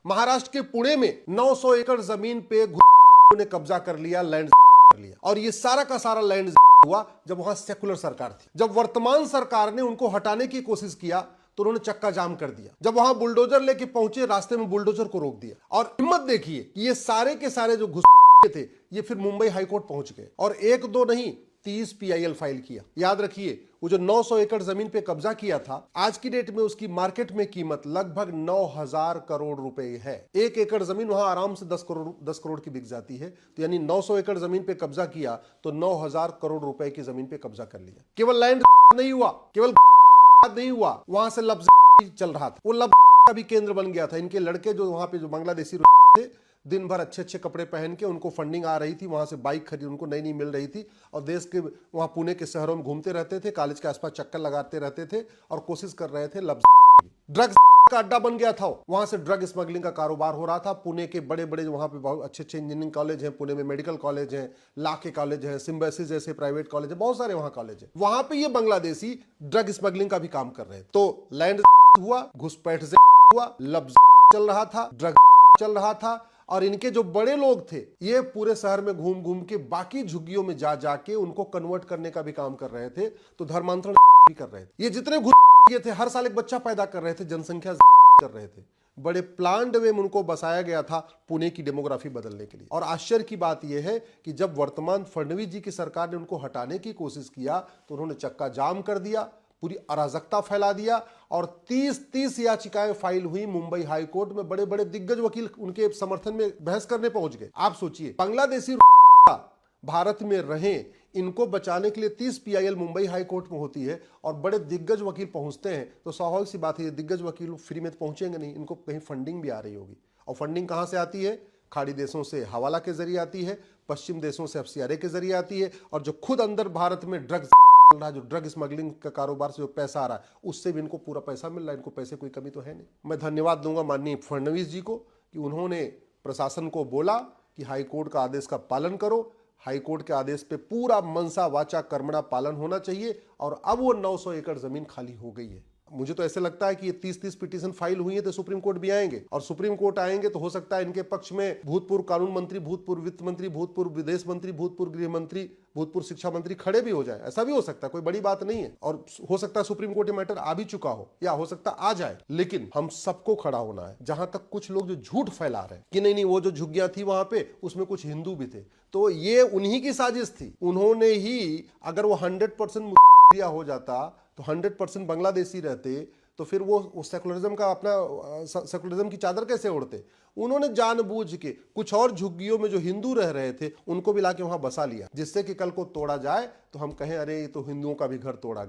महाराष्ट्र के पुणे में 900 एकड़ जमीन पे ने कब्जा कर लिया, लैंड कर लिया। और ये सारा का सारा लैंड हुआ जब वहां सेकुलर सरकार थी। जब वर्तमान सरकार ने उनको हटाने की कोशिश किया तो उन्होंने चक्का जाम कर दिया। जब वहां बुलडोजर लेके पहुंचे, रास्ते में बुलडोजर को रोक दिया। और हिम्मत देखिए कि ये सारे के सारे जो घुस थे ये फिर मुंबई हाईकोर्ट पहुंच गए और एक दो नहीं 30 पीआईएल फाइल किया। याद रखिए, वो जो 900 एकड़ जमीन पे कब्जा किया था, आज की डेट में उसकी मार्केट में कीमत लगभग 9,000 करोड़ रुपए है। एक एकड़ जमीन वहां आराम से 10 करोड़ की बिक जाती है। तो यानी 900 एकड़ जमीन पे कब्जा किया तो 9,000 करोड़ रुपए की जमीन पे कब्जा कर लिया। केवल लैंड नहीं हुआ, केवल नहीं हुआ, वहां से लफ्ज चल रहा था। वो लफ्ज का भी केंद्र बन गया था। इनके लड़के जो वहां पे जो बांग्लादेशी थे, दिन भर अच्छे अच्छे कपड़े पहन के, उनको फंडिंग आ रही थी, वहां से बाइक खरीद उनको नई नई मिल रही थी और देश के वहां पुणे के शहरों में घूमते रहते थे, कॉलेज के आसपास चक्कर लगाते रहते थे और कोशिश कर रहे थे ड्रग्स का अड्डा बन गया था। वहां से ड्रग स्मगलिंग का कारोबार हो रहा था। पुणे के बड़े बड़े वहां पे बहुत अच्छे अच्छे इंजीनियरिंग कॉलेज हैं, पुणे में मेडिकल कॉलेज हैं, लॉ के कॉलेज हैं, सिम्बायोसिस जैसे प्राइवेट कॉलेज है, बहुत सारे वहां कॉलेज है। वहां पे ये बांग्लादेशी ड्रग स्मगलिंग का भी काम कर रहे थे। तो लैंड हुआ, घुसपैठ हुआ, लफ्ज चल रहा था, ड्रग चल रहा था। और इनके जो बड़े लोग थे ये पूरे शहर में घूम घूम के बाकी झुग्गियों में जा जाके उनको कन्वर्ट करने का भी काम कर रहे थे। तो धर्मांतरण भी कर रहे थे। ये जितने घुस थे हर साल एक बच्चा पैदा कर रहे थे, जनसंख्या कर रहे थे। बड़े प्लान्ड वे में उनको बसाया गया था पुणे की डेमोग्राफी बदलने के लिए। और आश्चर्य की बात यह है कि जब वर्तमान फडणवीस जी की सरकार ने उनको हटाने की कोशिश किया तो उन्होंने चक्का जाम कर दिया, पूरी अराजकता फैला दिया और 30 याचिकाएं फाइल हुई मुंबई हाई कोर्ट में। बड़े बड़े दिग्गज वकील उनके समर्थन में बहस करने पहुंच गए। आप सोचिए, बांग्लादेशी भारत में रहें, इनको बचाने के लिए 30 पीआईएल मुंबई हाई कोर्ट में होती है और बड़े दिग्गज वकील पहुंचते हैं। तो स्वाभाविक सी बात है, ये दिग्गज वकील फ्री में तो पहुंचेंगे नहीं, इनको कहीं फंडिंग भी आ रही होगी। और फंडिंग कहां से आती है? खाड़ी देशों से हवाला के जरिए आती है, पश्चिम देशों से एफसीआरए के जरिए आती है, और जो खुद अंदर भारत में ड्रग्स चल रहा है, जो ड्रग स्मगलिंग का कारोबार से जो पैसा आ रहा है, उससे भी इनको पूरा पैसा मिल रहा है। इनको पैसे कोई कमी तो है नहीं। मैं धन्यवाद दूंगा माननीय फडणवीस जी को कि उन्होंने प्रशासन को बोला कि हाई कोर्ट का आदेश का पालन करो। हाई कोर्ट के आदेश पे पूरा मनसा वाचा कर्मणा पालन होना चाहिए और अब वो 900 एकड़ जमीन खाली हो गई है। मुझे तो ऐसे लगता है कि ये 30 पिटीशन फाइल हुई है तो सुप्रीम कोर्ट भी आएंगे, और सुप्रीम कोर्ट आएंगे तो हो सकता है इनके पक्ष में भूतपूर्व कानून मंत्री, भूतपूर्व वित्त मंत्री, भूतपूर्व विदेश मंत्री, भूतपूर्व गृह मंत्री, भूतपूर्व शिक्षा मंत्री खड़े भी हो जाए। ऐसा भी हो सकता है, कोई बड़ी बात नहीं है। और हो सकता है सुप्रीम कोर्ट मैटर आ भी चुका हो या हो सकता आ जाए। लेकिन हम सबको खड़ा होना है। जहां तक कुछ लोग जो झूठ फैला रहे हैं कि नहीं वो जो झुग्गियां थी वहां पे उसमें कुछ हिंदू भी थे, तो ये उन्हीं की साजिश थी। उन्होंने ही, अगर वो 100% हो जाता तो 100% बांग्लादेशी रहते तो फिर वो सेकुलरिज्म का अपना सेकुलरिज्म की चादर कैसे ओढ़ते? उन्होंने जानबूझ के कुछ और झुग्गियों में जो हिंदू रह रहे थे उनको भी लाके वहां बसा लिया, जिससे कि कल को तोड़ा जाए तो हम कहें अरे ये तो हिंदुओं का भी घर तोड़ा।